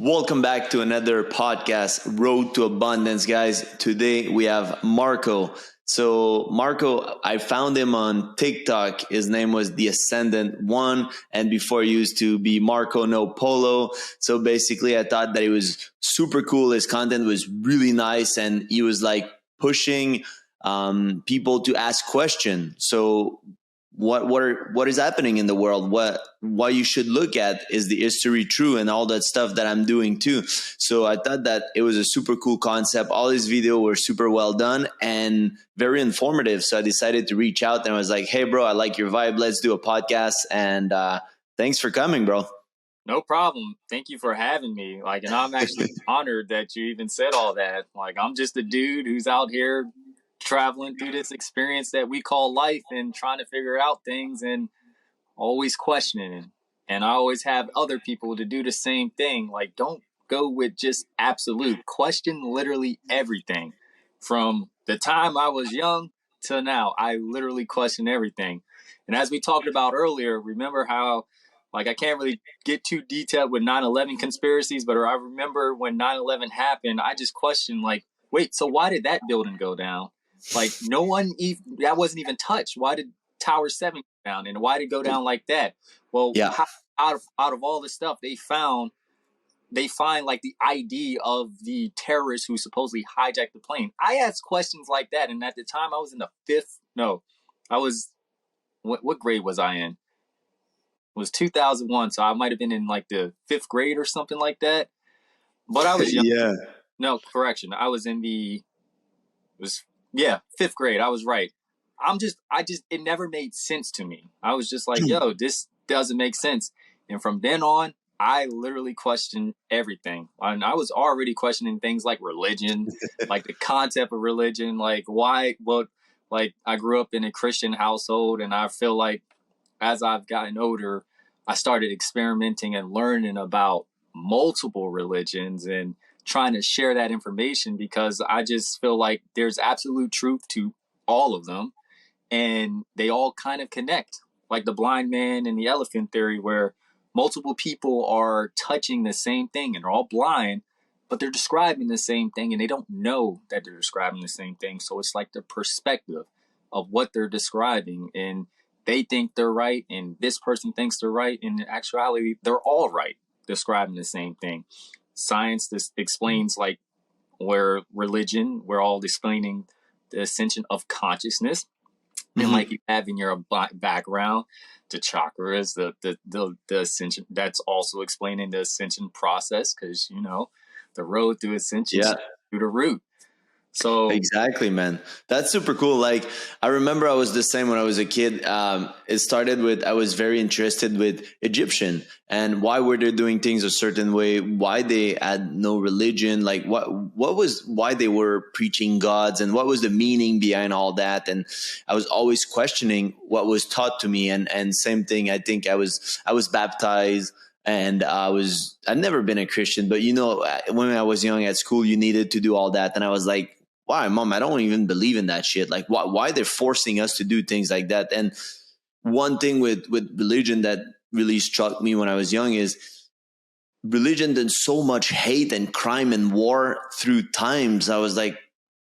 Welcome back to another podcast, Road to Abundance, guys. Today we have Marco. So Marco, I found him on TikTok. His name was The Ascendant One, and before he used to be Marco No Polo. So basically, I thought that he was super cool. His content was really nice, and he was like pushing people to ask questions. So what is happening in the world, what you should look at, is the history true, and all that stuff that I'm doing too. So I thought that it was a super cool concept. All his videos were super well done and very informative, so I decided to reach out and I was like, hey bro, I like your vibe, let's do a podcast. And thanks for coming, bro. No problem. Thank you for having me. And I'm actually honored that you even said all that. I'm just a dude who's out here traveling through this experience that we call life and trying to figure out things and always questioning it. And I always have other people to do the same thing. Don't go with just absolute. Question literally everything. From the time I was young to now, I literally question everything. And as we talked about earlier, remember how I can't really get too detailed with 9/11 conspiracies, but I remember when 9/11 happened, I just questioned wait, so why did that building go down? No one even, that wasn't even touched. Why did Tower 7 go down, and why did it go down like that? Well, Yeah. out of all the stuff they find the ID of the terrorists who supposedly hijacked the plane. I asked questions like that, and at the time I was in what grade was I in? It was 2001, so I might have been in the 5th grade or something like that. But I was young. Yeah. No, correction. I was in 5th grade. I was right. It never made sense to me. I was just like, yo, this doesn't make sense. And from then on, I literally questioned everything. And I was already questioning things like religion, the concept of religion, why, I grew up in a Christian household, and I feel like as I've gotten older, I started experimenting and learning about multiple religions and trying to share that information, because I just feel like there's absolute truth to all of them, and they all kind of connect, like the blind man and the elephant theory, where multiple people are touching the same thing and they're all blind, but they're describing the same thing and they don't know that they're describing the same thing. So it's like the perspective of what they're describing, and they think they're right and this person thinks they're right. In actuality, they're all right describing the same thing. Science explains where religion, we're all explaining the ascension of consciousness. Mm-hmm. And you have in your background, the chakras, the ascension, that's also explaining the ascension process, because, the road through ascension is through the root. So Exactly, man. That's super cool. I remember I was the same when I was a kid. It started with, I was very interested with Egyptian and why were they doing things a certain way, why they had no religion, why they were preaching gods, and what was the meaning behind all that. And I was always questioning what was taught to me. And same thing, I think I was baptized. And I'd never been a Christian, but when I was young at school, you needed to do all that. And I was like, why, mom, I don't even believe in that shit. Why they're forcing us to do things like that? And one thing with religion that really struck me when I was young is religion did so much hate and crime and war through times. I was like,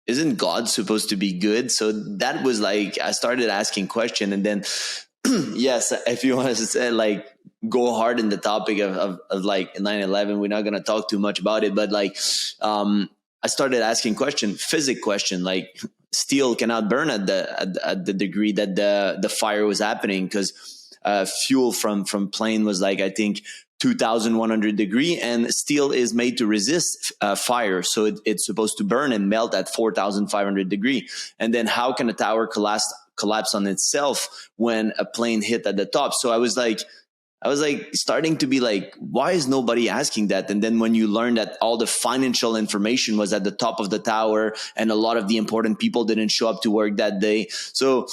isn't God supposed to be good? So that was I started asking questions. And then, yes, if you want to say go hard in the topic of 9/11, we're not going to talk too much about it, but I started asking physics question, steel cannot burn at the degree that the fire was happening, because fuel from plane was I think 2,100 degree, and steel is made to resist fire, so it's supposed to burn and melt at 4,500 degree. And then how can a tower collapse on itself when a plane hit at the top? So I was starting to be why is nobody asking that? And then when you learn that all the financial information was at the top of the tower and a lot of the important people didn't show up to work that day. So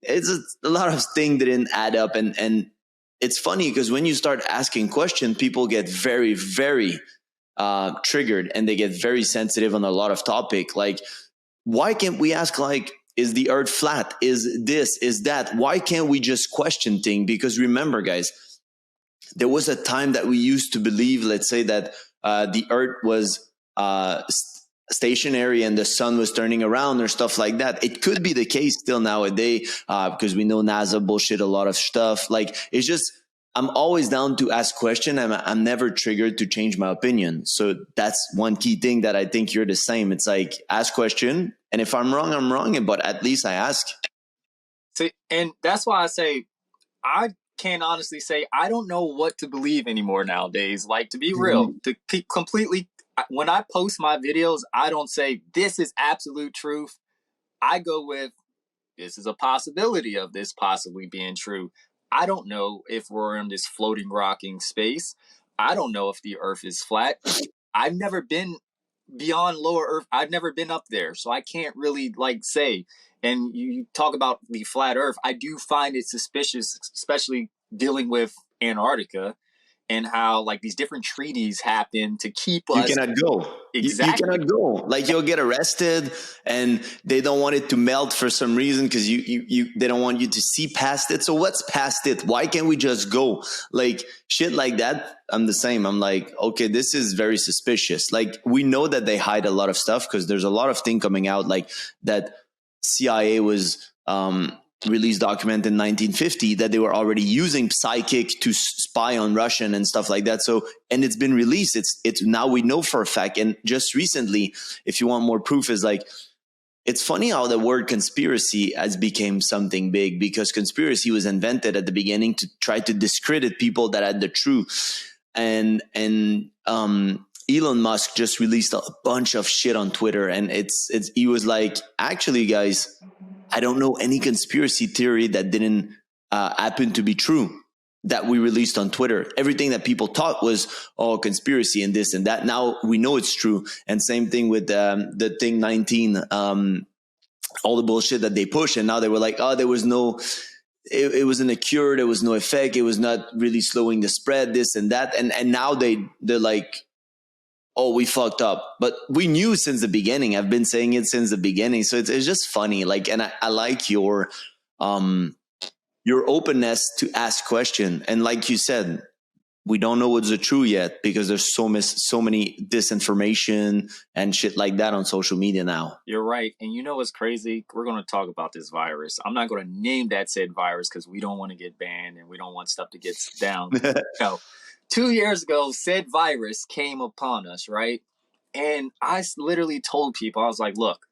it's a lot of things didn't add up. And it's funny because when you start asking questions, people get very, very triggered, and they get very sensitive on a lot of topic. Why can't we ask is the earth flat? Is this, is that? Why can't we just question things? Because remember, guys, there was a time that we used to believe, let's say, that the Earth was stationary and the sun was turning around or stuff like that. It could be the case still nowadays because we know NASA bullshit a lot of stuff. Like, it's just, I'm always down to ask question. I'm never triggered to change my opinion. So that's one key thing that I think you're the same. It's like, ask question, and if I'm wrong, I'm wrong, but at least I ask. See, and that's why I say I can honestly say I don't know what to believe anymore nowadays. Like, to be real, to keep completely, when I post my videos, I don't say this is absolute truth. I go with this is a possibility of this possibly being true. I don't know if we're in this floating rocking space. I don't know if the earth is flat. I've never been beyond lower earth. I've never been up there. So I can't really like say. And you talk about the flat earth. I do find it suspicious, especially dealing with Antarctica and how like these different treaties happen to keep us. You cannot go. Exactly. You cannot go. Like, you'll get arrested, and they don't want it to melt for some reason because they don't want you to see past it. So what's past it? Why can't we just go? Like, shit like that. I'm the same. I'm like, okay, this is very suspicious. Like, we know that they hide a lot of stuff because there's a lot of thing coming out, like that CIA was released document in 1950 that they were already using psychic to spy on Russian and stuff like that. So, and it's been released. It's now we know for a fact. And just recently, if you want more proof, is like, it's funny how the word conspiracy has become something big, because conspiracy was invented at the beginning to try to discredit people that had the truth. And Elon Musk just released a bunch of shit on Twitter, and he was like, actually, guys, I don't know any conspiracy theory that didn't happen to be true that we released on Twitter. Everything that people thought was, oh, conspiracy and this and that, now we know it's true. And same thing with the thing 19, all the bullshit that they push. And now they were like, oh, there was no, it wasn't a cure, there was no effect, it was not really slowing the spread, this and that. And now they're like, oh, we fucked up. But we knew since the beginning. I've been saying it since the beginning. So it's just funny. Like, and I like your openness to ask question. And like you said, we don't know what's the true yet because there's so many disinformation and shit like that on social media now. You're right. And you know what's crazy? We're going to talk about this virus. I'm not going to name that said virus because we don't want to get banned and we don't want stuff to get down. No. 2 years ago, said virus came upon us, right? And I literally told people, I was like, look,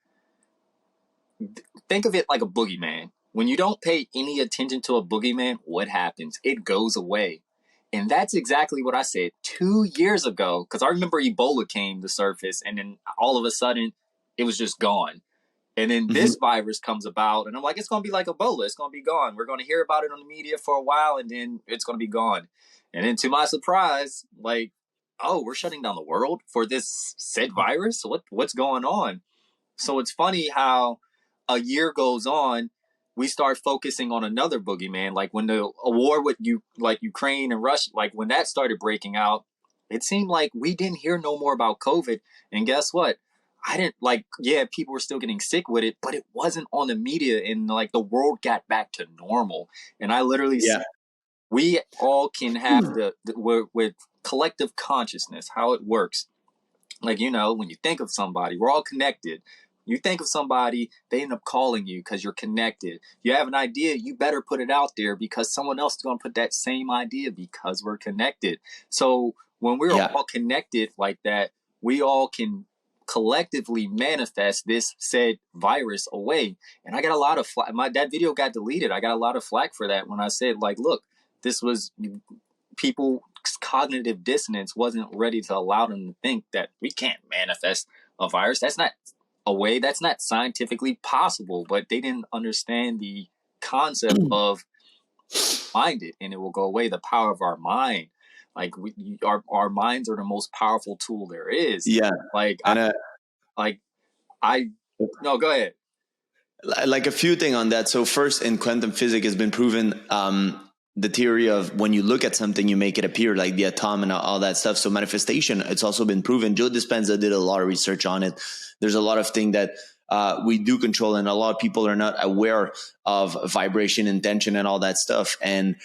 think of it like a boogeyman. When you don't pay any attention to a boogeyman, what happens? It goes away. And that's exactly what I said 2 years ago, because I remember Ebola came to surface, and then all of a sudden, it was just gone. And then this virus comes about, and I'm like, it's going to be like Ebola. It's going to be gone. We're going to hear about it on the media for a while, and then it's going to be gone. And then to my surprise, like, oh, we're shutting down the world for this said virus? What's going on? So it's funny how a year goes on, we start focusing on another boogeyman. Like when the war with Ukraine and Russia, like when that started breaking out, it seemed like we didn't hear no more about COVID. And guess what? I didn't people were still getting sick with it, but it wasn't on the media, and like the world got back to normal. And I literally said, we all can have with collective consciousness, how it works. Like, you know, when you think of somebody, we're all connected. You think of somebody, they end up calling you because you're connected. You have an idea, you better put it out there because someone else is going to put that same idea because we're connected. So when we're all connected like that, we all can collectively manifest this said virus away. And I got a lot of flack. That video got deleted. I got a lot of flack for that when I said, like, look, this was people's cognitive dissonance wasn't ready to allow them to think that we can't manifest a virus. That's not a way. That's not scientifically possible. But they didn't understand the concept of find it and it will go away. The power of our mind. Like our minds are the most powerful tool there is. Yeah. No, go ahead. Like a few things on that. So first, in quantum physics, has been proven the theory of when you look at something, you make it appear, like the atom and all that stuff. So manifestation, it's also been proven. Joe Dispenza did a lot of research on it. There's a lot of things that we do control, and a lot of people are not aware of vibration, intention, and all that stuff. And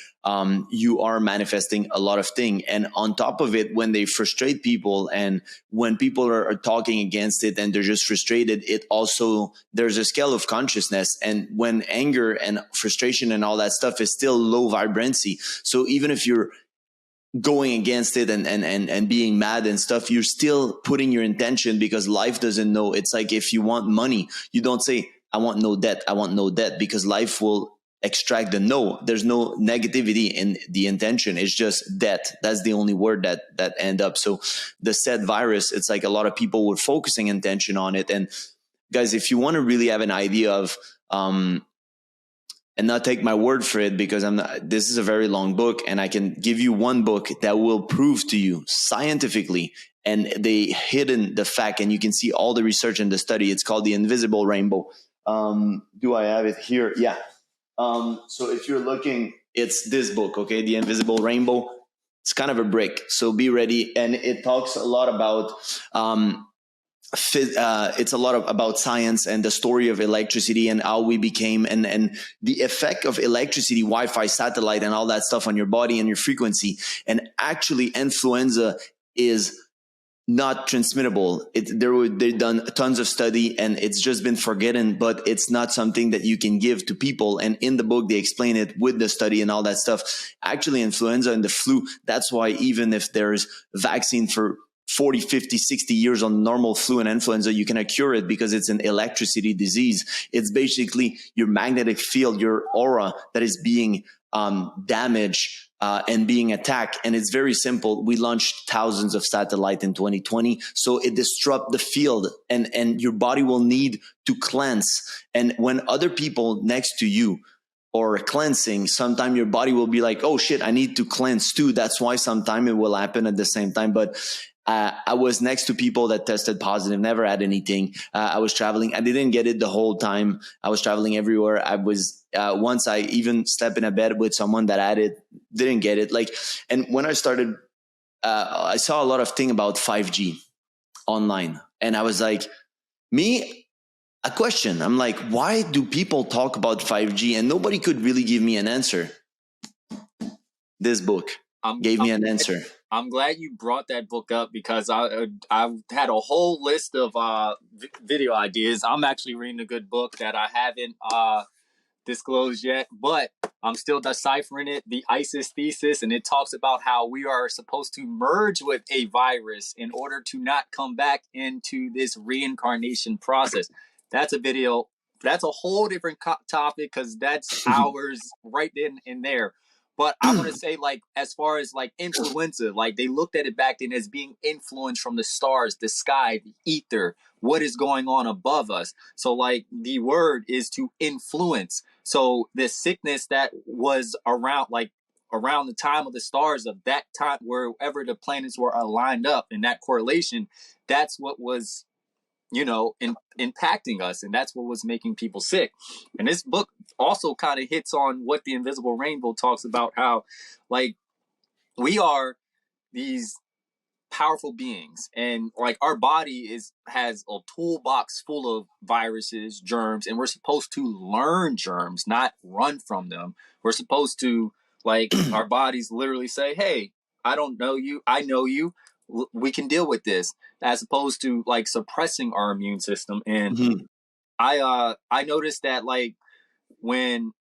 you are manifesting a lot of things. And on top of it, when they frustrate people, and when people are talking against it and they're just frustrated, it also, there's a scale of consciousness. And when anger and frustration and all that stuff is still low vibrancy, so even if you're going against it and being mad and stuff, you're still putting your intention, because life doesn't know. It's like, if you want money, you don't say, I want no debt, I want no debt, because life will extract the no. There's no negativity in the intention. It's just debt. That's the only word that end up. So the said virus, it's like a lot of people were focusing intention on it. And guys, if you want to really have an idea of and not take my word for it, because this is a very long book, and I can give you one book that will prove to you scientifically, and they hidden the fact, and you can see all the research and the study. It's called The Invisible Rainbow. Do I have it here? Yeah. So if you're looking, it's this book, okay? The Invisible Rainbow. It's kind of a brick, so be ready. And it talks a lot about it's a lot about science and the story of electricity and how we became, and the effect of electricity, Wi-Fi, satellite, and all that stuff on your body and your frequency. And actually, influenza is not transmittable. They've done tons of study, and it's just been forgotten, but it's not something that you can give to people. And in the book, they explain it with the study and all that stuff. Actually, influenza and the flu, that's why even if there's vaccine for 40, 50, 60 years on normal flu and influenza, you cannot cure it, because it's an electricity disease. It's basically your magnetic field, your aura, that is being damaged and being attacked. And it's very simple. We launched thousands of satellites in 2020. So it disrupts the field, and your body will need to cleanse. And when other people next to you or cleansing, sometime your body will be like, oh shit, I need to cleanse too. That's why sometime it will happen at the same time. But I was next to people that tested positive, never had anything. I was traveling. I didn't get it the whole time. I was traveling everywhere. I was, once I even slept in a bed with someone that had it, didn't get it. Like, and when I started, I saw a lot of thing about 5G online, and I was like, a question. I'm like, why do people talk about 5G? And nobody could really give me an answer. This book gave me an answer. I'm glad you brought that book up, because I had a whole list of video ideas. I'm actually reading a good book that I haven't disclosed yet, but I'm still deciphering it, the ISIS thesis, and it talks about how we are supposed to merge with a virus in order to not come back into this reincarnation process. That's a video. That's a whole different topic, because that's hours right then and there. But I want to say, like, as far as like influenza, like they looked at it back then as being influenced from the stars, the sky, the ether, what is going on above us. So like the word is to influence. So the sickness that was around, like around the time of the stars of that time, wherever the planets were aligned up in that correlation, that's what was, impacting us, and that's what was making people sick. And this book also kind of hits on what the Invisible Rainbow talks about, how like we are these powerful beings, and like our body has a toolbox full of viruses, germs, and we're supposed to learn germs, not run from them. We're supposed to, like, our bodies literally say, hey, I don't know you, I know you, we can deal with this, as opposed to like suppressing our immune system. And I noticed that, like, when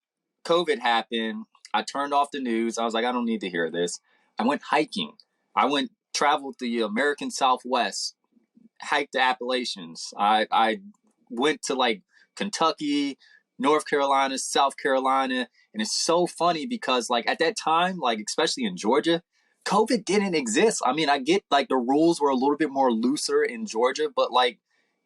COVID happened, I turned off the news. I was like, I don't need to hear this. I went hiking. I traveled the American Southwest, hiked the Appalachians. I went to like Kentucky, North Carolina, South Carolina. And it's so funny because like at that time, like especially in Georgia, COVID didn't exist. I mean, I get like the rules were a little bit more looser in Georgia, but like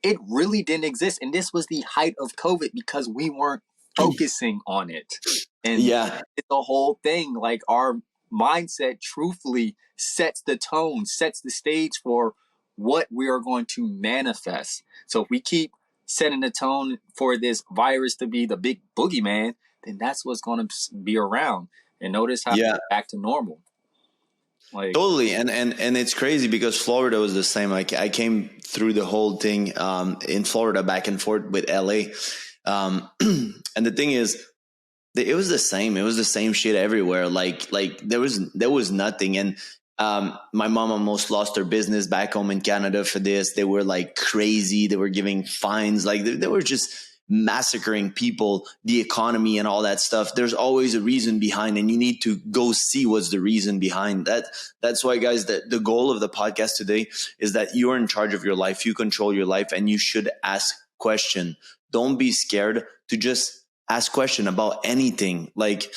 it really didn't exist. And this was the height of COVID because we weren't focusing on it. And Yeah. it's the whole thing. Like our mindset truthfully sets the tone, sets the stage for what we are going to manifest. So if we keep setting the tone for this virus to be the big boogeyman, then that's what's going to be around. And notice how Yeah. it's back to normal. Like, Totally, and it's crazy because Florida was the same. Like I came through the whole thing in Florida, back and forth with LA, and the thing is, it was the same. It was the same shit everywhere. Like there was nothing. And my mom almost lost her business back home in Canada for this. They were like crazy. They were giving fines. Like they were just massacring people, the economy and all that stuff. There's always a reason behind, and you need to go see what's the reason behind that. That's why, guys, the goal of the podcast today is that you're in charge of your life. You control your life, and you should ask question. Don't be scared to just ask question about anything. Like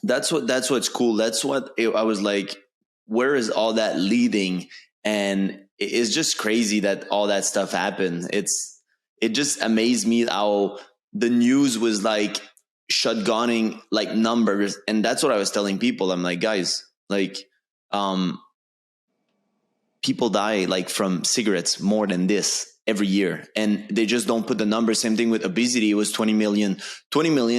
that's what's cool. That's what I was like, where is all that leading? And it's just crazy that all that stuff happened. It just amazed me how the news was like shotgunning like numbers. And that's what I was telling people. I'm like, guys, like um people die like from cigarettes more than this every year, and they just don't put the number. Same thing with obesity. It was 20 million,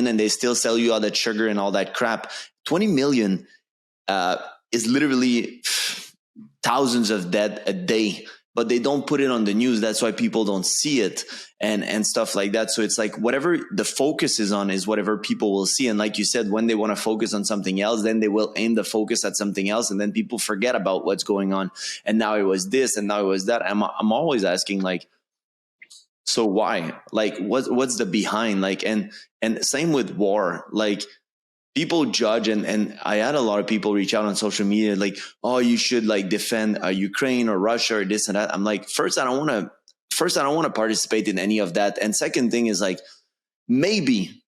and they still sell you all that sugar and all that crap. 20 million is literally thousands of dead a day, but they don't put it on the news. That's why people don't see it, and stuff like that. So it's like whatever the focus is on is whatever people will see. And like you said, when they want to focus on something else, then they will aim the focus at something else, and then people forget about what's going on. And now it was this, and now it was that. I'm always asking, like, so why? Like, what's the behind? Like, and same with war. Like, people judge, and I had a lot of people reach out on social media like, oh, you should like defend Ukraine or Russia or this and that. I'm like, first I don't want to participate in any of that, and second thing is like, maybe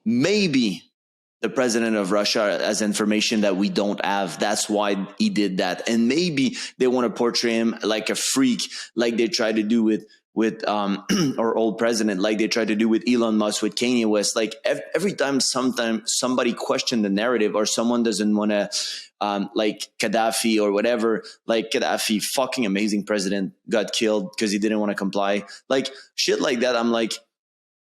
the president of Russia has information that we don't have. That's why he did that. And maybe they want to portray him like a freak, like they try to do with our old president, like they tried to do with Elon Musk, with Kanye West. Like every time, somebody question the narrative, or someone doesn't want to, like Gaddafi or whatever, like Gaddafi, fucking amazing president, got killed because he didn't want to comply. Like shit like that. I'm like,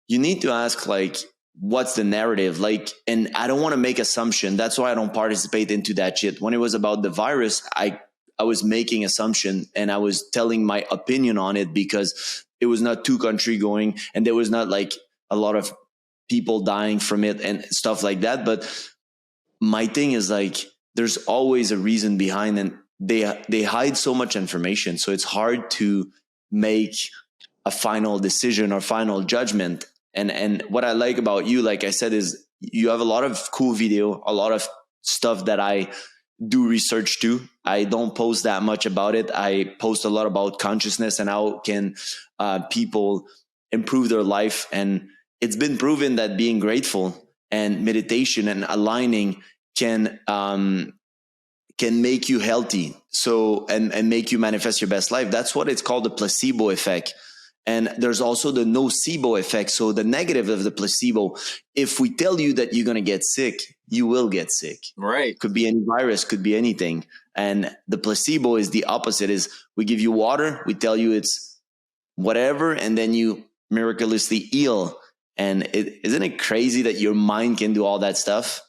you need to ask, like, what's the narrative? Like, and I don't want to make assumption. That's why I don't participate into that shit. When it was about the virus, I was making assumption, and I was telling my opinion on it because it was not two country going, and there was not like a lot of people dying from it and stuff like that. But my thing is like, there's always a reason behind, and they hide so much information, so it's hard to make a final decision or final judgment. And what I like about you, like I said, is you have a lot of cool video, a lot of stuff that I do research too. I don't post that much about it. I post a lot about consciousness and how can people improve their life. And it's been proven that being grateful and meditation and aligning can make you healthy. So and make you manifest your best life. That's what it's called, the placebo effect. And there's also the nocebo effect. So the negative of the placebo, if we tell you that you're going to get sick, you will get sick. right. Could be any virus, could be anything. And the placebo is the opposite, is we give you water, we tell you it's whatever, and then you miraculously heal. And isn't it crazy that your mind can do all that stuff?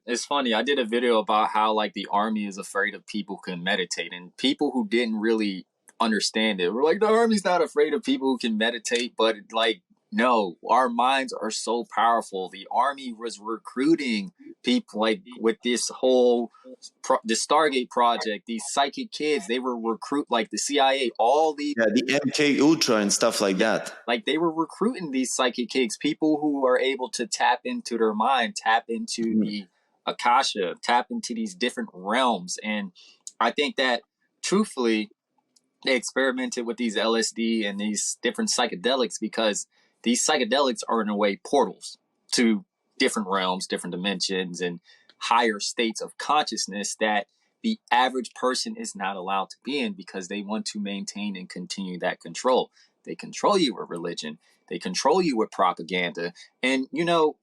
It's funny. I did a video about how like the army is afraid of people who can meditate, and people who didn't really understand it were like, the army's not afraid of people who can meditate, but like, no, our minds are so powerful. The army was recruiting people like with this whole the Stargate project, these psychic kids. They were recruit like the CIA, all these, Yeah, the MK Ultra and stuff like that. like they were recruiting these psychic kids, people who are able to tap into their mind, tap into the Akasha, tap into these different realms. And I think that truthfully, they experimented with these LSD and these different psychedelics because these psychedelics are in a way portals to different realms, different dimensions, and higher states of consciousness that the average person is not allowed to be in because they want to maintain and continue that control. They control you with religion. They control you with propaganda. And, you know,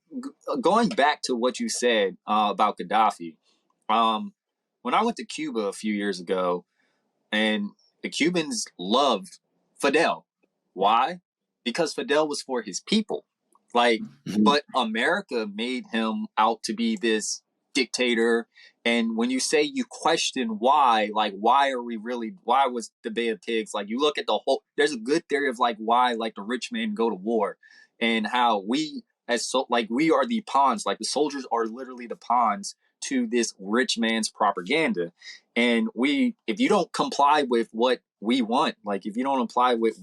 going back to what you said about Gaddafi, when I went to Cuba a few years ago, and the Cubans loved Fidel. Why? Because Fidel was for his people. Like, Mhm. but America made him out to be this dictator And when you say you question why, like, why was the Bay of Pigs? Like, you look at the whole, there's a good theory of like why, like, the rich men go to war and how we, like, we are the pawns, like, the soldiers are literally the pawns to this rich man's propaganda. And if you don't comply with what we want, like, if you don't comply with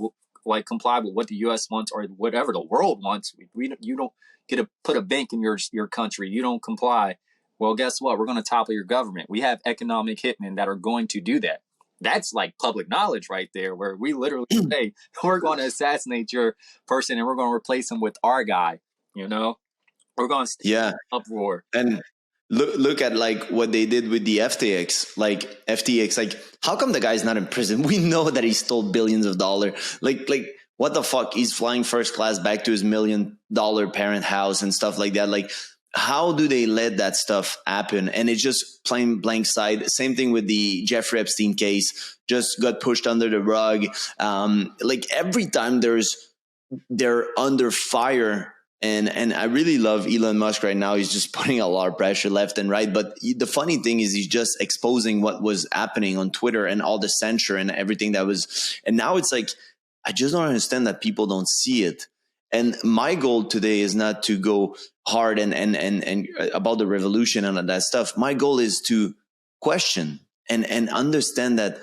what the U.S. wants or whatever the world wants, you don't get to put a bank in your country. You don't comply. Well, guess what? We're going to topple your government. We have economic hitmen that are going to do that. That's like public knowledge right there, where we literally say, we're going to assassinate your person and we're going to replace him with our guy. You know, we're going to Yeah. uproar. And look at like what they did with the FTX. Like, how come the guy's not in prison? We know that he stole billions of dollars. Like what the fuck? He's flying first class back to his $1 million parent house and stuff like that. Like, how do they let that stuff happen? And it's just plain blank sight. Same thing with the Jeffrey Epstein case, just got pushed under the rug. Like, every time they're under fire. And I really love Elon Musk right now. He's just putting a lot of pressure left and right. But the funny thing is he's just exposing what was happening on Twitter and all the censure and everything that was. And now it's like, I just don't understand that people don't see it. And my goal today is not to go hard and about the revolution and all that stuff. My goal is to question and understand that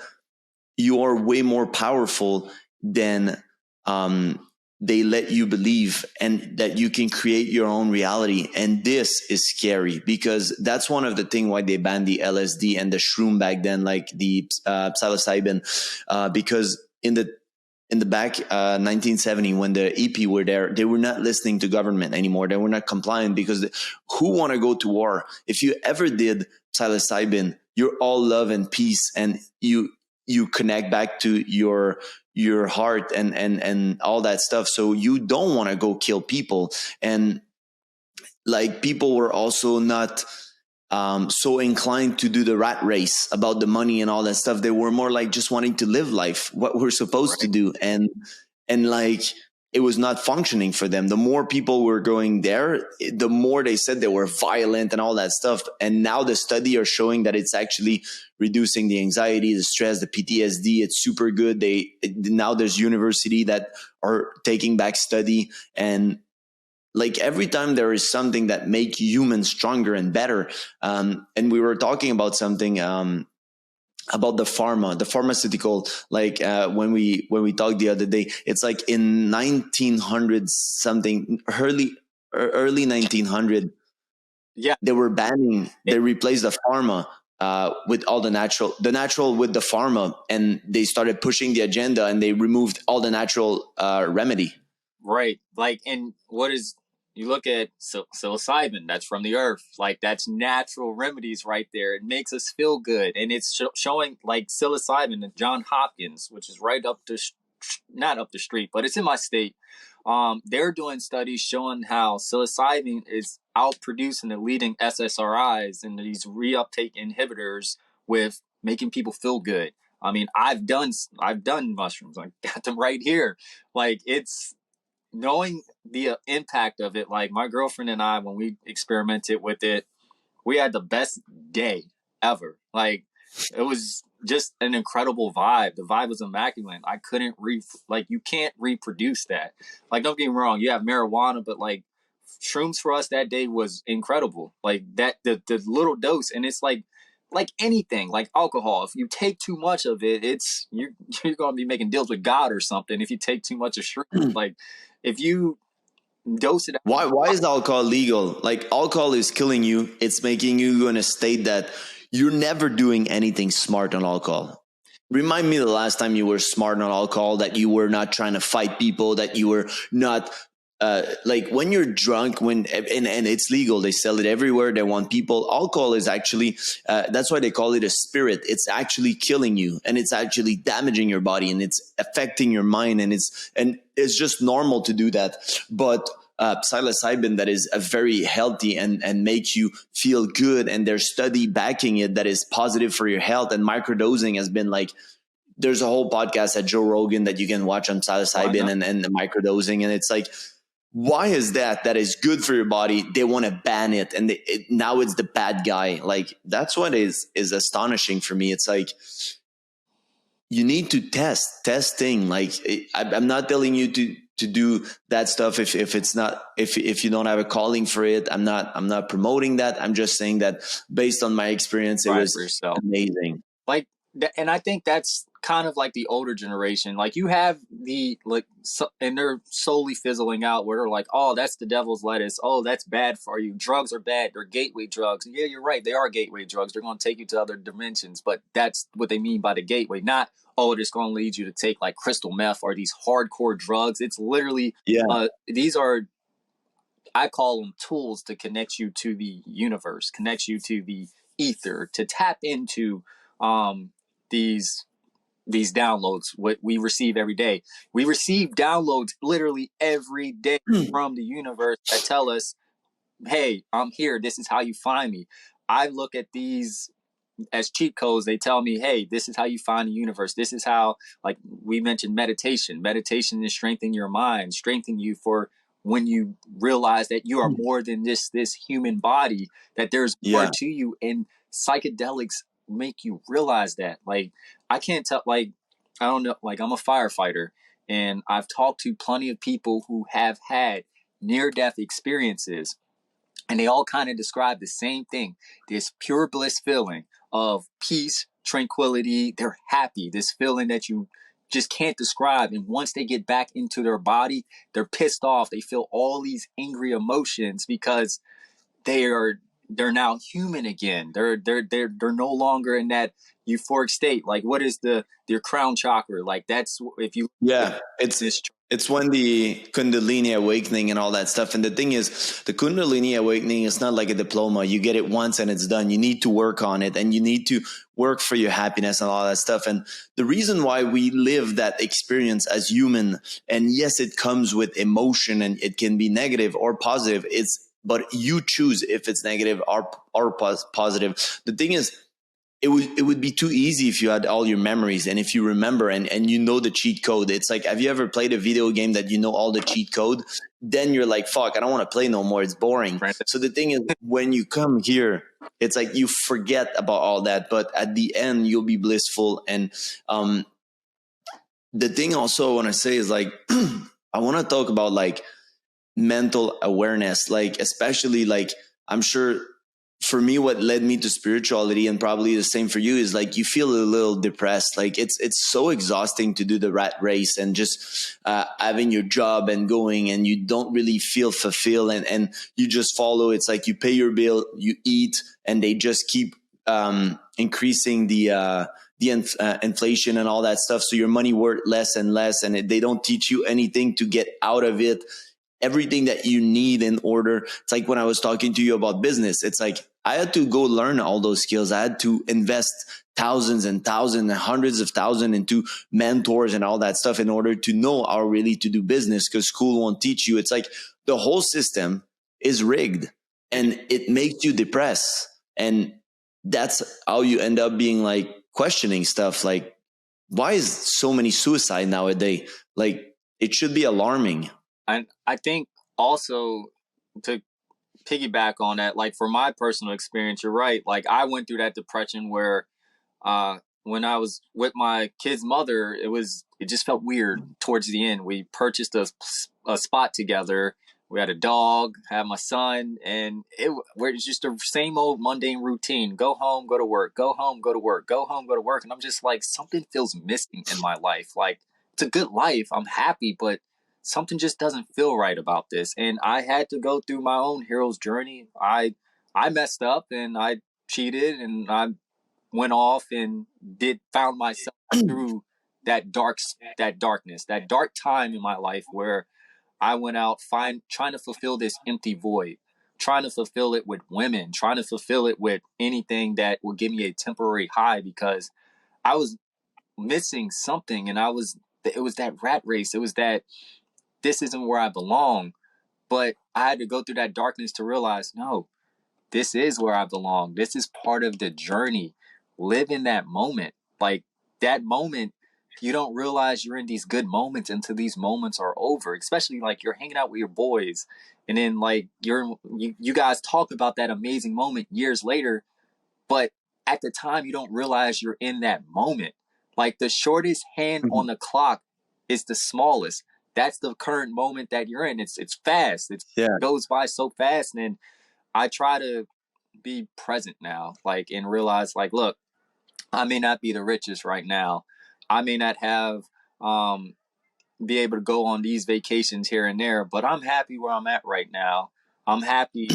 you are way more powerful than they let you believe, and that you can create your own reality. And this is scary, because that's one of the things why they banned the LSD and the shroom back then, like the psilocybin, because in the back 1970, when the EP were there, they were not listening to government anymore. They were not compliant, because who want to go to war? If you ever did psilocybin, you're all love and peace, and you connect back to your heart and all that stuff. So you don't want to go kill people. And like, people were also not so inclined to do the rat race about the money and all that stuff. They were more like just wanting to live life, what we're supposed to do. And like, it was not functioning for them. The more people were going there, the more they said they were violent and all that stuff. And now the study are showing that it's actually reducing the anxiety, the stress, the PTSD. It's super good. Now there's university that are taking back study. And like, every time there is something that make humans stronger and better. And we were talking about something about the pharmaceutical, like when we talked the other day, it's like in 1900 something, early 1900, Yeah, they were banning, they replaced the pharma with all the natural with the pharma, and they started pushing the agenda, and they removed all the natural remedy. right. Like, and you look at psilocybin, that's from the earth. Like, that's natural remedies right there. It makes us feel good. And it's showing, like, psilocybin at John Hopkins, which is right not up the street, but it's in my state. They're doing studies showing how psilocybin is outproducing the leading SSRIs and these reuptake inhibitors with making people feel good. I mean, I've done mushrooms. I got them right here. Like, it's knowing the impact of it. Like, my girlfriend and I, when we experimented with it, we had the best day ever. Like, it was just an incredible vibe. The vibe was immaculate. I couldn't you can't reproduce that. Like, don't get me wrong, you have marijuana, but like, shrooms for us that day was incredible. Like, that the little dose, and it's like anything, like alcohol. If you take too much of it, you're going to be making deals with God or something. If you take too much of shrooms, like, if you dose it. Why is alcohol legal? Like, alcohol is killing you. It's making you in a state that you're never doing anything smart on alcohol. Remind me the last time you were smart on alcohol, that you were not trying to fight people, that you were not like, when you're drunk, and it's legal, they sell it everywhere, they want people. Alcohol is actually that's why they call it a spirit. It's actually killing you, and it's actually damaging your body, and it's affecting your mind, and it's just normal to do that. But psilocybin, that is a very healthy and makes you feel good, and there's study backing it that is positive for your health. And microdosing has been like, there's a whole podcast at Joe Rogan that you can watch on psilocybin and the microdosing, and it's like, why is that is good for your body, they want to ban it, and now it's the bad guy. Like, that's what is astonishing for me. It's like, you need to testing. Like, I'm not telling you to do that stuff if it's not, if you don't have a calling for it. I'm not promoting that. I'm just saying that based on my experience, it Right, was for yourself. amazing. Like, and I think that's kind of like the older generation. Like, you have the, like, and they're slowly fizzling out, where they're like, oh, that's the devil's lettuce, oh, that's bad for you, drugs are bad, they're gateway drugs. Yeah, you're right, they are gateway drugs, they're going to take you to other dimensions, but that's what they mean by the gateway, not, oh, it's going to lead you to take like crystal meth or these hardcore drugs. It's literally, Yeah. these are, I call them tools to connect you to the universe, connect you to the ether, to tap into um, these these downloads, what we receive every day. We receive downloads literally every day from the universe that tell us, hey, I'm here, this is how you find me. I look at these as cheat codes. They tell me, hey, this is how you find the universe. This is how, like we mentioned, meditation is strengthening your mind, strengthening you for when you realize that you are more than this human body, that there's more Yeah. to you. And psychedelics make you realize that. Like, I can't tell, like, I don't know, like, I'm a firefighter, and I've talked to plenty of people who have had near death experiences, and they all kind of describe the same thing, this pure bliss feeling of peace, tranquility. They're happy, this feeling that you just can't describe. And once they get back into their body, they're pissed off. They feel all these angry emotions because they're now human again. They're no longer in that euphoric state. Like, what is their crown chakra? Like, that's, if you Yeah, this, it's when the Kundalini awakening and all that stuff. And the thing is, the Kundalini awakening is not like a diploma. You get it once and it's done. You need to work on it, and you need to work for your happiness and all that stuff. And the reason why we live that experience as human, and yes, it comes with emotion and it can be negative or positive. But you choose if it's negative or positive. The thing is, it would be too easy if you had all your memories and if you remember and you know the cheat code. It's like, have you ever played a video game that you know all the cheat code? Then you're like, fuck, I don't want to play no more, it's boring. So the thing is, when you come here, it's like you forget about all that, but at the end you'll be blissful. And um the thing also I want to say is, like, I want to talk about, like, mental awareness, like, especially, like, I'm sure for me, what led me to spirituality, and probably the same for you, is like, you feel a little depressed. Like, it's so exhausting to do the rat race and just having your job and going, and you don't really feel fulfilled, and you just follow. It's like you pay your bill, you eat, and they just keep increasing the inflation and all that stuff, so your money worth less and less, and they don't teach you anything to get out of it, everything that you need in order. It's like when I was talking to you about business, it's like I had to go learn all those skills. I had to invest thousands and thousands and hundreds of thousands into mentors and all that stuff in order to know how really to do business, because school won't teach you. It's like the whole system is rigged and it makes you depressed. And that's how you end up being like questioning stuff like, why is so many suicide nowadays? Like, it should be alarming. And I think also, to piggyback on that, like, for my personal experience, you're right. Like, I went through that depression where when I was with my kid's mother, it just felt weird towards the end. We purchased a spot together. We had a dog, had my son, and we're just the same old mundane routine. Go home, go to work, go home, go to work, go home, go to work. And I'm just like, something feels missing in my life. Like, it's a good life, I'm happy, but something just doesn't feel right about this. And I had to go through my own hero's journey. I messed up and I cheated and I went off and found myself through that darkness, that dark time in my life where I went out trying to fulfill this empty void, trying to fulfill it with women, trying to fulfill it with anything that will give me a temporary high, because I was missing something. And it was that rat race. It was that this isn't where I belong. But I had to go through that darkness to realize, no, this is where I belong. This is part of the journey. Live in that moment. Like, that moment you don't realize you're in these good moments until these moments are over, especially like you're hanging out with your boys, and then like you guys talk about that amazing moment years later, but at the time you don't realize you're in that moment. Like the shortest hand on the clock is the smallest. That's the current moment that you're in. It's fast. It Yeah. goes by so fast. And then I try to be present now, like, and realize like, look, I may not be the richest right now. I may not have um be able to go on these vacations here and there, but I'm happy where I'm at right now. I'm happy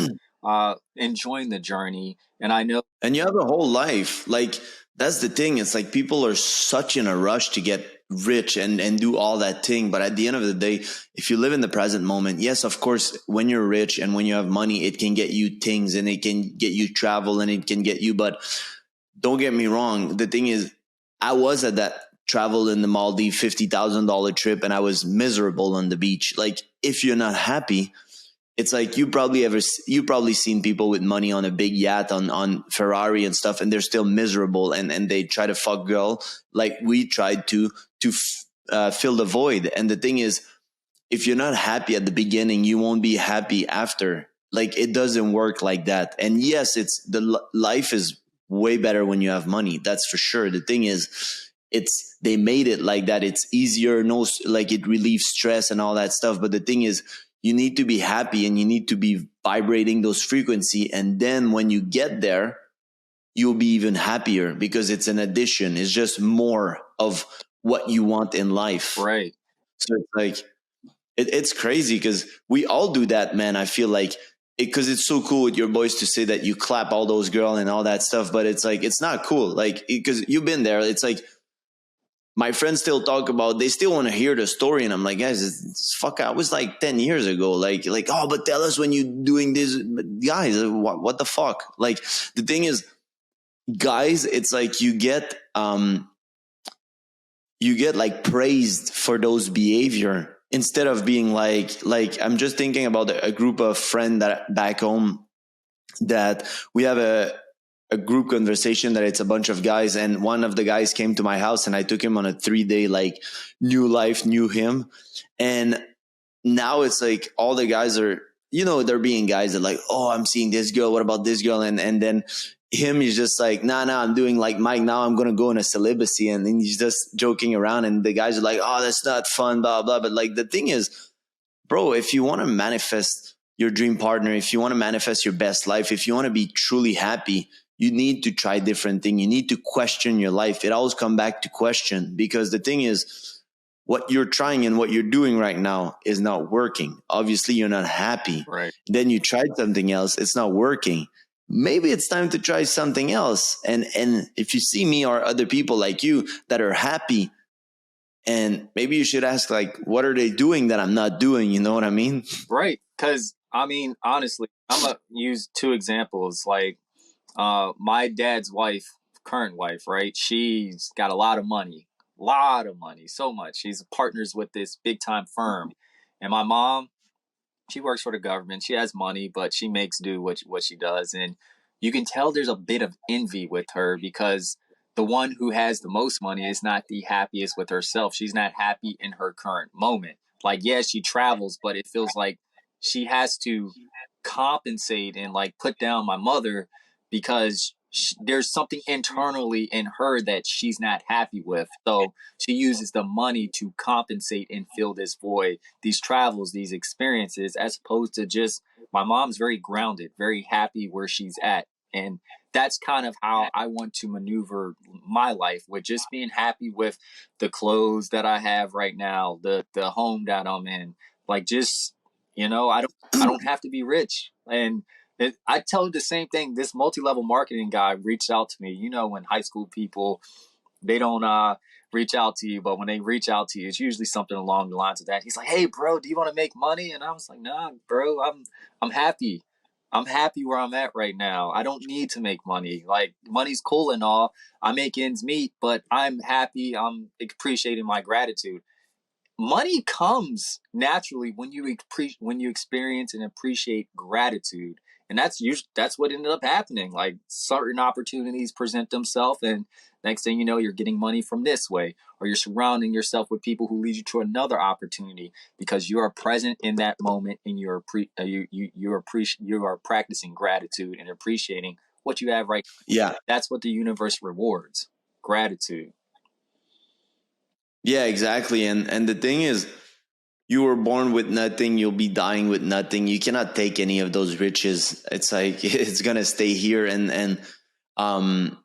enjoying the journey, and I know. And you have a whole life. Like that's the thing. It's like people are such in a rush to get rich and do all that thing. But at the end of the day, if you live in the present moment, yes, of course, when you're rich and when you have money, it can get you things and it can get you travel and it can get you. But don't get me wrong. The thing is, I was at that travel in the Maldives $50,000 trip and I was miserable on the beach. Like if you're not happy, it's like you probably seen people with money on a big yacht on Ferrari and stuff, and they're still miserable and they try to fuck girl like we tried to fill the void. And the thing is, if you're not happy at the beginning, you won't be happy after. Like it doesn't work like that. And yes, it's life is way better when you have money. That's for sure. The thing is, it's they made it like that. It's easier, no, like it relieves stress and all that stuff. But the thing is, you need to be happy and you need to be vibrating those frequency. And then when you get there, you'll be even happier because it's an addition. It's just more of what you want in life. Right. So it's like it's crazy because we all do that, man. I feel like because it's so cool with your boys to say that you clap all those girls and all that stuff, but it's like it's not cool. Like because you've been there. It's like my friends still talk about. They still want to hear the story, and I'm like, guys, it's fuck. I was like 10 years ago. Like oh, but tell us when you're doing this, but guys. What the fuck? Like the thing is, guys, it's like you get like praised for those behavior instead of being like I'm just thinking about a group of friends that back home that we have a group conversation that it's a bunch of guys, and one of the guys came to my house and I took him on a 3 day like new life, new him. And now it's like all the guys are, they're being guys that like, oh, I'm seeing this girl, what about this girl? And then him is just like, nah, I'm doing like Mike, now I'm gonna go in a celibacy, and then he's just joking around, and the guys are like, oh, that's not fun, blah blah. But like the thing is, bro, if you want to manifest your dream partner, if you want to manifest your best life, if you want to be truly happy, you need to try different things. You need to question your life. It always come back to question, because the thing is, what you're trying and what you're doing right now is not working. Obviously, you're not happy. Right. Then you tried something else. It's not working. Maybe it's time to try something else. And if you see me or other people like you that are happy, and maybe you should ask, like, what are they doing that I'm not doing? You know what I mean? Right. Because I mean, honestly, I'm gonna use two examples. Like, my dad's wife, current wife, right? She's got a lot of money, so much. She's partners with this big time firm, and my mom, she works for the government. She has money, but she makes do what she does, and you can tell there's a bit of envy with her because the one who has the most money is not the happiest with herself. She's not happy in her current moment. Like, yeah, she travels, but it feels like she has to compensate and like put down my mother because there's something internally in her that she's not happy with. So she uses the money to compensate and fill this void, these travels, these experiences, as opposed to just my mom's very grounded, very happy where she's at. And that's kind of how I want to maneuver my life, with just being happy with the clothes that I have right now, the home that I'm in. Like, just, I don't have to be rich. And I tell you the same thing. This multi-level marketing guy reached out to me. When high school people, they don't reach out to you, but when they reach out to you, it's usually something along the lines of that. He's like, "Hey, bro, do you want to make money?" And I was like, "Nah, bro, I'm happy. I'm happy where I'm at right now. I don't need to make money. Like, money's cool and all. I make ends meet, but I'm happy. I'm appreciating my gratitude." Money comes naturally when when you experience and appreciate gratitude, and that's what ended up happening. Like, certain opportunities present themselves, and Next thing you know, you're getting money from this way, or you're surrounding yourself with people who lead you to another opportunity because you are present in that moment and you are practicing gratitude and appreciating what you have right. Yeah. That's what the universe rewards. Gratitude. Yeah, exactly. And the thing is, you were born with nothing, you'll be dying with nothing. You cannot take any of those riches. It's like it's gonna stay here. And um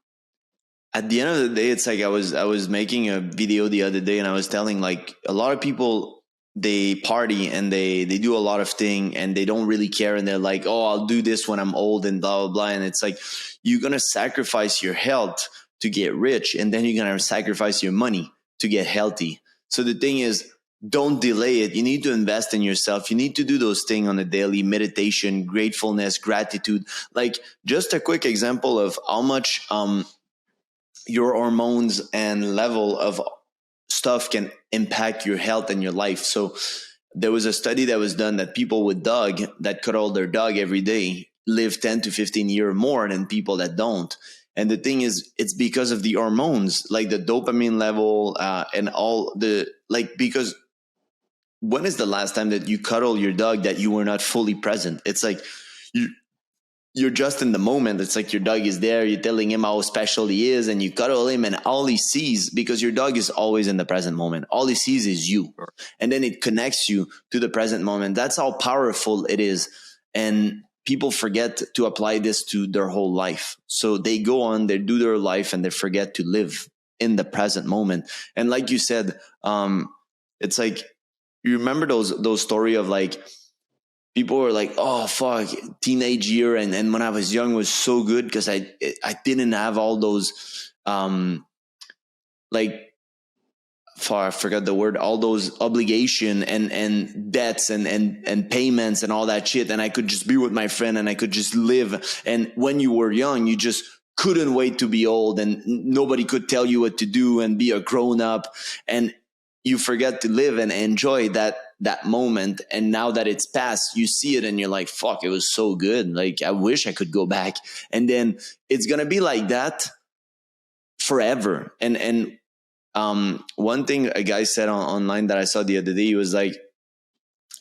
at the end of the day, it's like I was making a video the other day, and I was telling, like, a lot of people, they party and they do a lot of thing, and they don't really care, and they're like, oh, I'll do this when I'm old and blah blah blah. And it's like, you're gonna sacrifice your health to get rich, and then you're gonna sacrifice your money to get healthy. So the thing is, don't delay it. You need to invest in yourself. You need to do those things on a daily: meditation, gratefulness, gratitude. Like, just a quick example of how much your hormones and level of stuff can impact your health and your life. So there was a study that was done that people with dog that cuddle their dog every day live 10 to 15 years more than people that don't. And the thing is, it's because of the hormones, like the dopamine level, and all the, like, because when is the last time that you cuddle your dog that you were not fully present? It's like, you, you're just in the moment. It's like your dog is there, you're telling him how special he is, and you cuddle him, and all he sees, because your dog is always in the present moment, all he sees is you. And then it connects you to the present moment. That's how powerful it is. And people forget to apply this to their whole life. So they go on, they do their life, and they forget to live in the present moment. And like you said, it's like, you remember those story of, like, people were like, oh fuck, teenage year, and when I was young was so good because I didn't have all those like, I forgot the word, all those obligation and debts and payments and all that shit, and I could just be with my friend and I could just live. And when you were young, you just couldn't wait to be old, and nobody could tell you what to do and be a grown up, and you forget to live and enjoy that moment. And now that it's past, you see it and you're like, fuck, it was so good, like I wish I could go back. And then it's gonna be like that forever. And one thing a guy said online that I saw the other day, he was like,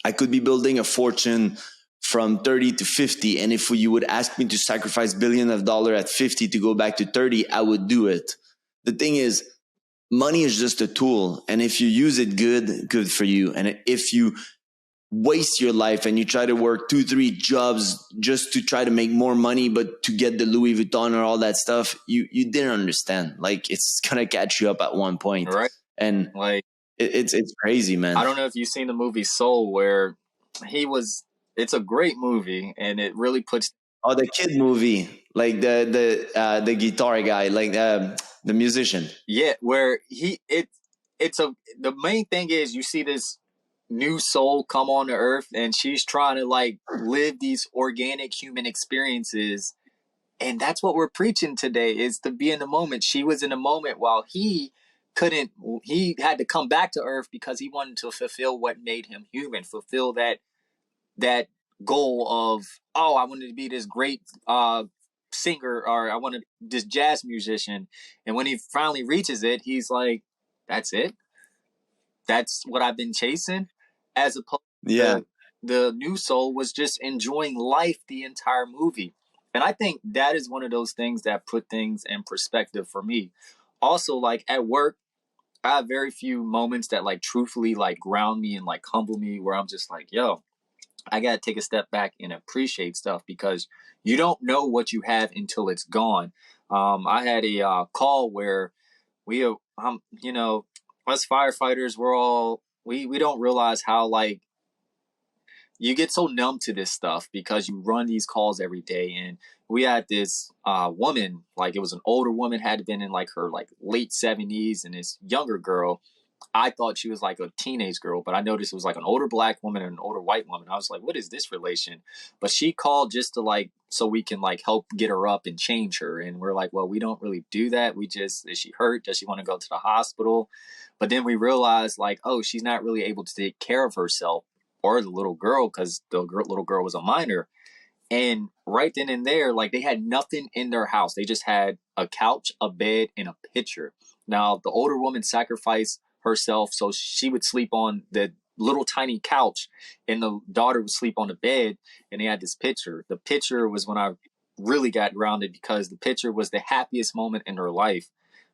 I could be building a fortune from 30 to 50, and if you would ask me to sacrifice billions of dollars at 50 to go back to 30, I would do it. The thing is, money is just a tool, and if you use it good for you. And if you waste your life and you try to work 2-3 jobs just to try to make more money, but to get the Louis Vuitton or all that stuff, you didn't understand. Like, it's gonna catch you up at one point. Right. And Like, it's crazy, man. I don't know if you've seen the movie Soul, where it's a great movie, and it really puts. Oh, the kid movie, like the guitar guy, like the musician. Yeah, where the main thing is, you see this new soul come on to earth, and she's trying to like live these organic human experiences. And that's what we're preaching today, is to be in the moment. She was in the moment while he couldn't. He had to come back to earth because he wanted to fulfill what made him human, fulfill that goal of, oh, I wanted to be this great singer, or I wanted this jazz musician. And when he finally reaches it, he's like, that's it. That's what I've been chasing. As opposed Yeah. to the new soul was just enjoying life the entire movie. And I think that is one of those things that put things in perspective for me. Also, like at work, I have very few moments that like truthfully like ground me and like humble me, where I'm just like, yo, I got to take a step back and appreciate stuff, because you don't know what you have until it's gone. I had a call where you know, us firefighters, we don't realize how like you get so numb to this stuff because you run these calls every day. And we had this woman, like it was an older woman, had been in like her like late 70s, and this younger girl. I thought she was like a teenage girl, but I noticed it was like an older black woman and an older white woman. I was like, what is this relation? But she called just to like, so we can like help get her up and change her. And we're like, well, we don't really do that. Is she hurt? Does she want to go to the hospital? But then we realized like, oh, she's not really able to take care of herself or the little girl, because the little girl was a minor. And right then and there, like they had nothing in their house. They just had a couch, a bed, and a pitcher. Now, the older woman sacrificed herself so she would sleep on the little tiny couch, and the daughter would sleep on the bed, and they had this pitcher. The pitcher was when I really got grounded because the pitcher was the happiest moment in her life.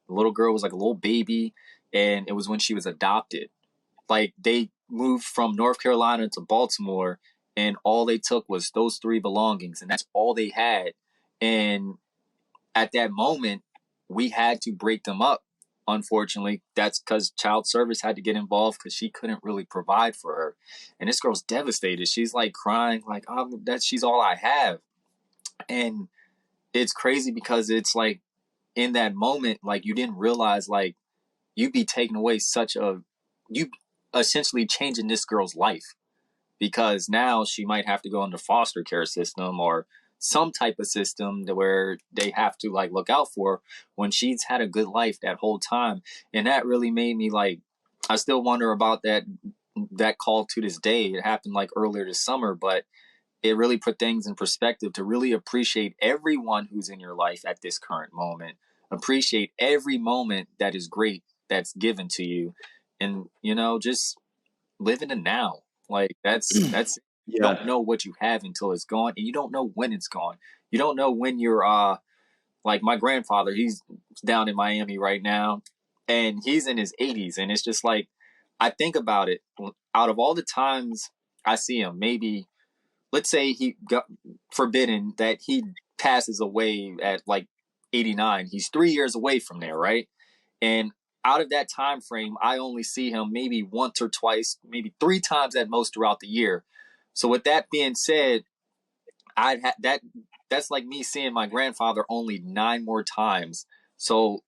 The little girl was like a little baby, and it was when she was adopted. Like they moved from North Carolina to Baltimore, and all they took was those three belongings, and that's all they had. And at that moment, we had to break them up. Unfortunately, that's because child service had to get involved because she couldn't really provide for her. And this girl's devastated. She's like crying, like, oh, that she's all I have. And it's crazy because it's like in that moment, like you didn't realize like you'd be taking away such a you essentially changing this girl's life because now she might have to go into foster care system or some type of system to where they have to like look out for her when she's had a good life that whole time. And that really made me like I still wonder about that call to this day. It happened like earlier this summer, but it really put things in perspective to really appreciate everyone who's in your life at this current moment. Appreciate every moment that is great that's given to you. And, you know, just live in the now. Like that's you Yeah. don't know what you have until it's gone, and you don't know when it's gone. You don't know when you're like my grandfather, he's down in Miami right now, and he's in his 80s, and it's just like I think about it. Out of all the times I see him, maybe let's say he got forbidden that he passes away at like 89. He's 3 years away from there, right? And out of that time frame, I only see him maybe once or twice, maybe three times at most throughout the year. So with that being said, that's like me seeing my grandfather only 9 more times. So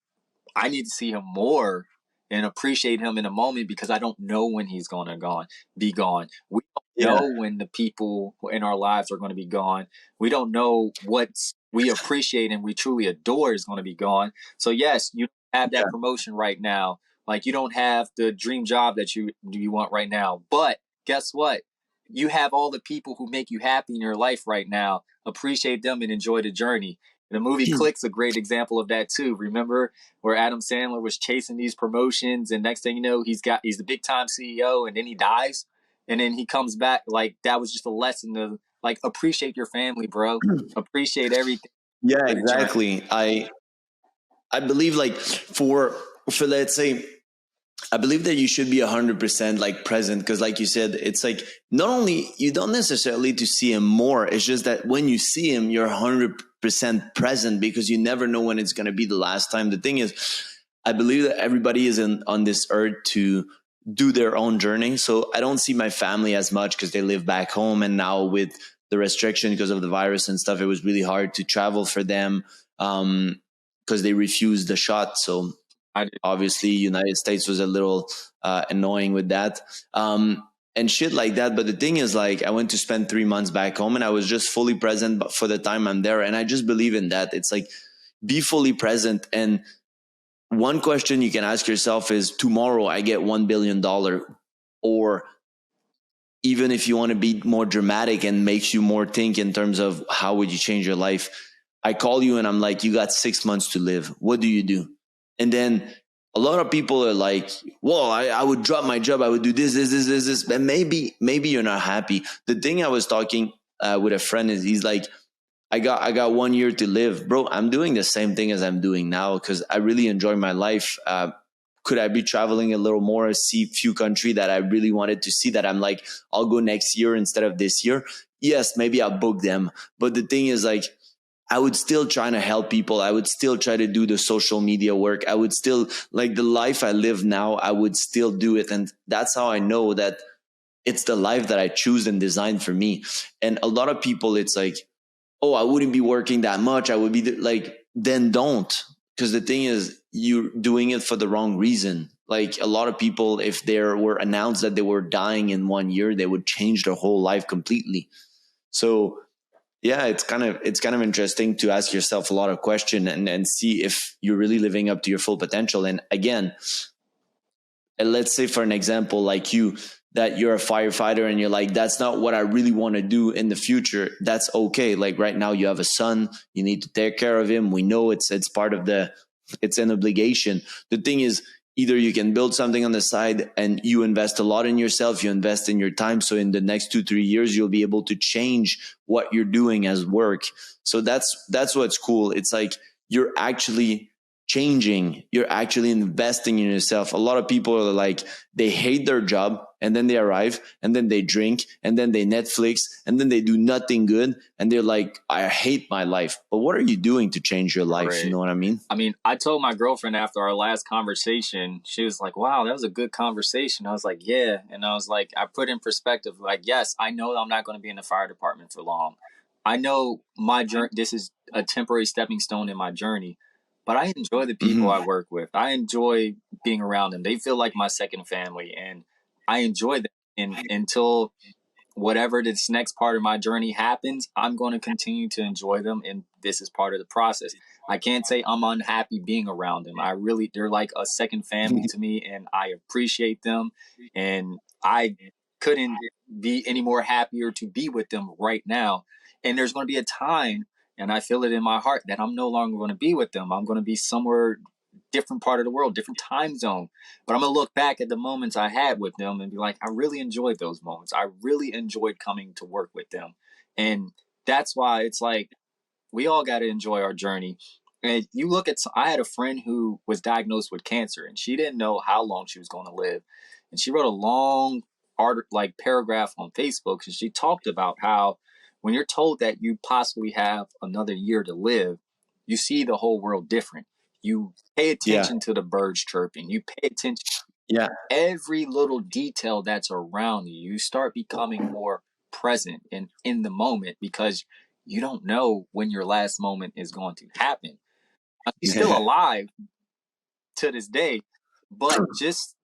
I need to see him more and appreciate him in a moment because I don't know when he's going to be gone. We don't Yeah. know when the people in our lives are going to be gone. We don't know what we appreciate and we truly adore is going to be gone. So yes, you have that promotion right now. Like you don't have the dream job that you want right now. But guess what? You have all the people who make you happy in your life right now. Appreciate them and enjoy the journey. The movie Click's a great example of that too. Remember where Adam Sandler was chasing these promotions, and next thing you know, he's the big time CEO, and then he dies, and then he comes back. Like that was just a lesson to like appreciate your family, bro. Appreciate everything Yeah, for the journey. exactly. I believe like for let's say I believe that you should be 100% like present because like you said, it's like not only you don't necessarily to see him more, it's just that when you see him, you're 100% present because you never know when it's going to be the last time. The thing is, I believe that everybody is on this earth to do their own journey. So I don't see my family as much because they live back home. And now with the restriction because of the virus and stuff, it was really hard to travel for them because they refused the shot. So I did. obviously United States was a little annoying with that and shit like that. But the thing is, like, I went to spend 3 months back home and I was just fully present for the time I'm there. And I just believe in that. It's like, be fully present. And one question you can ask yourself is, tomorrow I get $1 billion, or even if you want to be more dramatic and makes you more think in terms of how would you change your life, I call you and I'm like, you got 6 months to live. What do you do? And then a lot of people are like, well, I would drop my job. I would do this. And maybe you're not happy. The thing I was talking with a friend is he's like, I got 1 year to live, bro. I'm doing the same thing as I'm doing now because I really enjoy my life. Could I be traveling a little more, see few country that I really wanted to see that I'm like, I'll go next year instead of this year? Yes, maybe I'll book them. But the thing is, like, I would still try to help people. I would still try to do the social media work. I would still, like, the life I live now, I would still do it. And that's how I know that it's the life that I choose and designed for me. And a lot of people, it's like, oh, I wouldn't be working that much. I would be like, then don't. Because the thing is, you're doing it for the wrong reason. Like, a lot of people, if there were announced that they were dying in 1 year, they would change their whole life completely. So yeah, it's kind of interesting to ask yourself a lot of questions and see if you're really living up to your full potential. And again, let's say for an example, like that you're a firefighter and you're like, that's not what I really want to do in the future, that's okay. Like right now you have a son, you need to take care of him. We know it's part of it's an obligation. The thing is, either you can build something on the side and you invest a lot in yourself, you invest in your time. So in the next 2-3 years, you'll be able to change what you're doing as work. So that's what's cool. It's like you're actually changing, you're actually investing in yourself. A lot of people are like, they hate their job and then they arrive and then they drink and then they Netflix and then they do nothing good and they're like, I hate my life. But what are you doing to change your life? Right. You know what I mean? I mean, I told my girlfriend after our last conversation, she was like, wow, that was a good conversation. I was like, yeah. And I was like, I put in perspective, like, yes, I know I'm not going to be in the fire department for long. I know my journey, this is a temporary stepping stone in my journey, but I enjoy the people I work with. I enjoy being around them. They feel like my second family, and I enjoy them. And until whatever this next part of my journey happens, I'm going to continue to enjoy them. And this is part of the process. I can't say I'm unhappy being around them. They're like a second family to me, and I appreciate them. And I couldn't be any more happier to be with them right now. And there's going to be a time, and I feel it in my heart, that I'm no longer going to be with them. I'm going to be somewhere different part of the world, different time zone. But I'm going to look back at the moments I had with them and be like, I really enjoyed those moments. I really enjoyed coming to work with them. And that's why it's like, we all got to enjoy our journey. And you look at, I had a friend who was diagnosed with cancer and she didn't know how long she was going to live. And she wrote a long like paragraph on Facebook, and she talked about how when you're told that you possibly have another year to live, you see the whole world different. You pay Yeah. attention to the birds chirping. You pay attention Yeah. every little detail that's around you. You start becoming more present and in the moment, because you don't know when your last moment is going to happen. She's still alive to this day, but just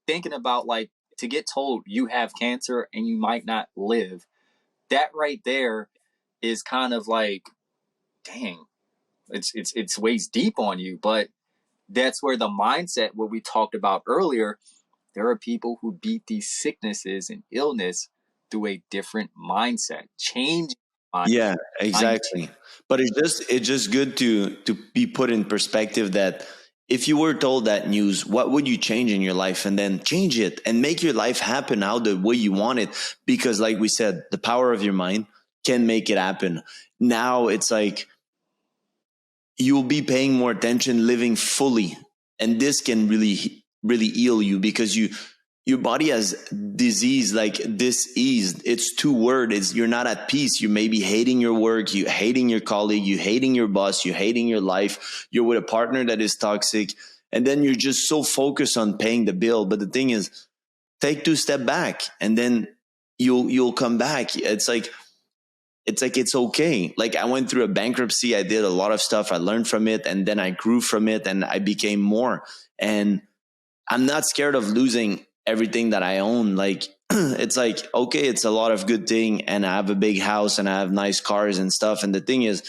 thinking about, like, to get told you have cancer and you might not live, that right there is kind of like, dang, it's weighs deep on you. But that's where the mindset, what we talked about earlier, there are people who beat these sicknesses and illness through a different mindset, change mind. Yeah, exactly. But it's just good to be put in perspective that if you were told that news, what would you change in your life? And then change it and make your life happen how the way you want it. Because like we said, the power of your mind can make it happen. Now it's like you'll be paying more attention, living fully, and this can really heal you because your body has disease like dis-ease. It's two words. You're not at peace. You may be hating your work, you hating your colleague, you hating your boss, you hating your life. You're with a partner that is toxic, and then you're just so focused on paying the bill. But the thing is, take 2 step back, and then you'll come back. It's okay. Like I went through a bankruptcy, I did a lot of stuff, I learned from it, and then I grew from it, and I became more. And I'm not scared of losing everything that I own. Like it's like, okay, it's a lot of good thing, and I have a big house and I have nice cars and stuff. And the thing is,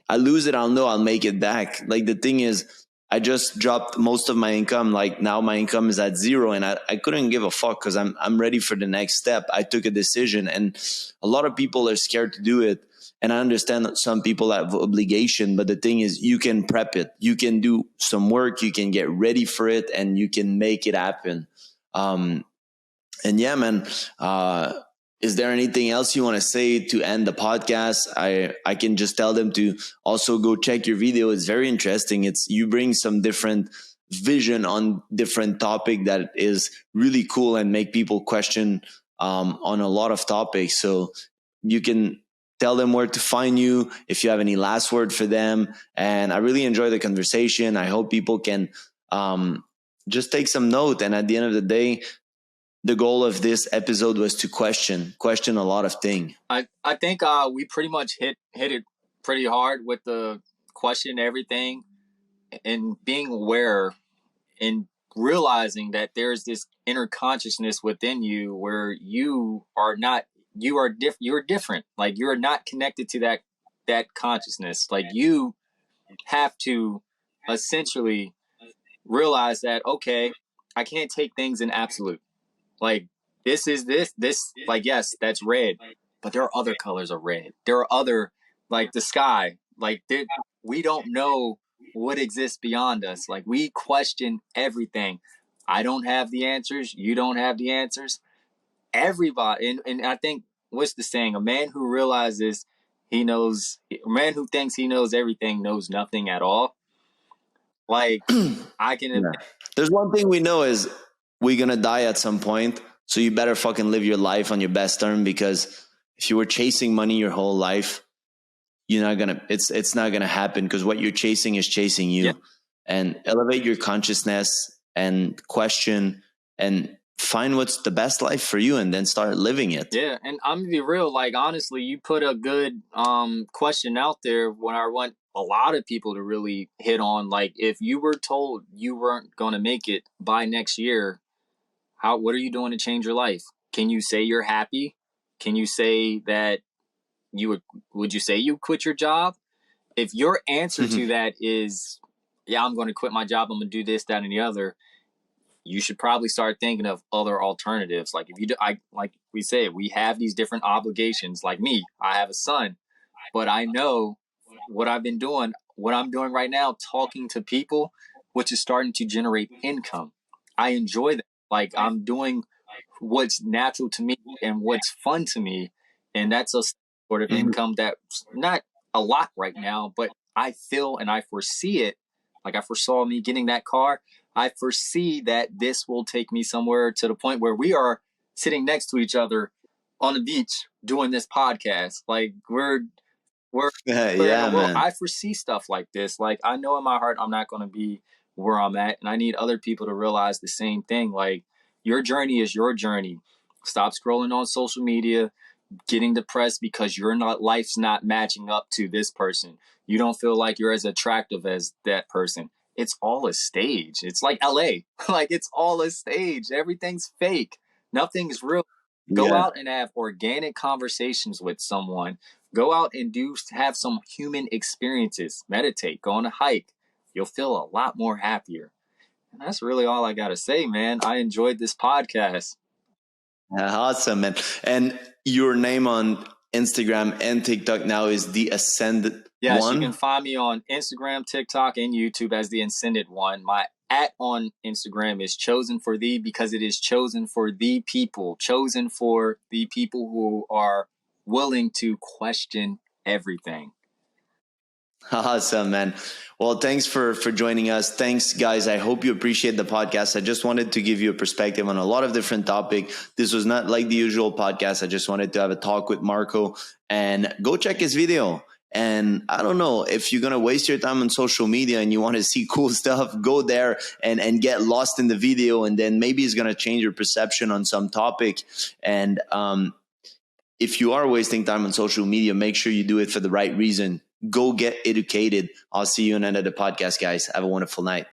I lose it, I'll know I'll make it back. Like the thing is, I just dropped most of my income. Like now my income is at zero, and I couldn't give a fuck because I'm ready for the next step. I took a decision, and a lot of people are scared to do it. And I understand that some people have obligation, but the thing is, you can prep it. You can do some work. You can get ready for it, and you can make it happen. And yeah, man, is there anything else you want to say to end the podcast? I can just tell them to also go check your video. It's very interesting. You bring some different vision on different topic that is really cool and make people question on a lot of topics. So you can tell them where to find you if you have any last word for them. And I really enjoy the conversation. I hope people can just take some note. And at the end of the day, the goal of this episode was to question a lot of things. I think we pretty much hit it pretty hard with the question everything, and being aware and realizing that there's this inner consciousness within you where you're different. Like you're not connected to that consciousness. Like you have to essentially realize that, okay, I can't take things in absolute. Like this is this like, yes, that's red, but there are other colors of red. There are other, like the sky, like we don't know what exists beyond us. Like, we question everything. I don't have the answers. You don't have the answers. Everybody, and I think, what's the saying? A man who realizes he knows, a man who thinks he knows everything knows nothing at all. Like, I can, Yeah. There's one thing we know is we're gonna die at some point. So you better fucking live your life on your best term, because if you were chasing money your whole life, you're not gonna it's not gonna happen, because what you're chasing is chasing you. Yeah. And elevate your consciousness and question and find what's the best life for you, and then start living it. Yeah, and I'm gonna be real. Like, honestly, you put a good question out there when I want a lot of people to really hit on. Like, if you were told you weren't going to make it by next year, what are you doing to change your life? Can you say you're happy? Can you say that would you say you quit your job? If your answer to that is, yeah, I'm going to quit my job, I'm going to do this, that, and the other, you should probably start thinking of other alternatives. Like, if you do, like we say, we have these different obligations. Like me, I have a son, but I know what I've been doing, what I'm doing right now, talking to people, which is starting to generate income. I enjoy that. Like, I'm doing what's natural to me and what's fun to me. And that's a sort of income that's not a lot right now, but I feel and I foresee it. Like, I foresaw me getting that car. I foresee that this will take me somewhere to the point where we are sitting next to each other on the beach doing this podcast. Like, we're in a Yeah, world. man. I foresee stuff like this. Like, I know in my heart I'm not going to be where I'm at, and I need other people to realize the same thing. Like, your journey is your journey. Stop scrolling on social media, getting depressed because life's not matching up to this person. You don't feel like you're as attractive as that person. It's all a stage. It's like LA. Like, it's all a stage. Everything's fake. Nothing's real. Go Yeah. out and have organic conversations with someone. Go out and have some human experiences. Meditate, go on a hike. You'll feel a lot more happier. And that's really all I got to say, man. I enjoyed this podcast. Awesome, man. And your name on Instagram and TikTok now is The Ascended Yes, you One. can find me on Instagram, TikTok, and YouTube as the Ascended One. My @ on Instagram is Chosen for Thee, because it is chosen for the people, chosen for the people who are willing to question everything. Awesome, man. Well, thanks for joining us. Thanks, guys. I hope you appreciate the podcast. I just wanted to give you a perspective on a lot of different topics. This was not like the usual podcast. I just wanted to have a talk with Marco, and go check his video. And I don't know, if you're going to waste your time on social media and you want to see cool stuff, go there and get lost in the video. And then maybe it's going to change your perception on some topic. And if you are wasting time on social media, make sure you do it for the right reason. Go get educated. I'll see you in another podcast, guys. Have a wonderful night.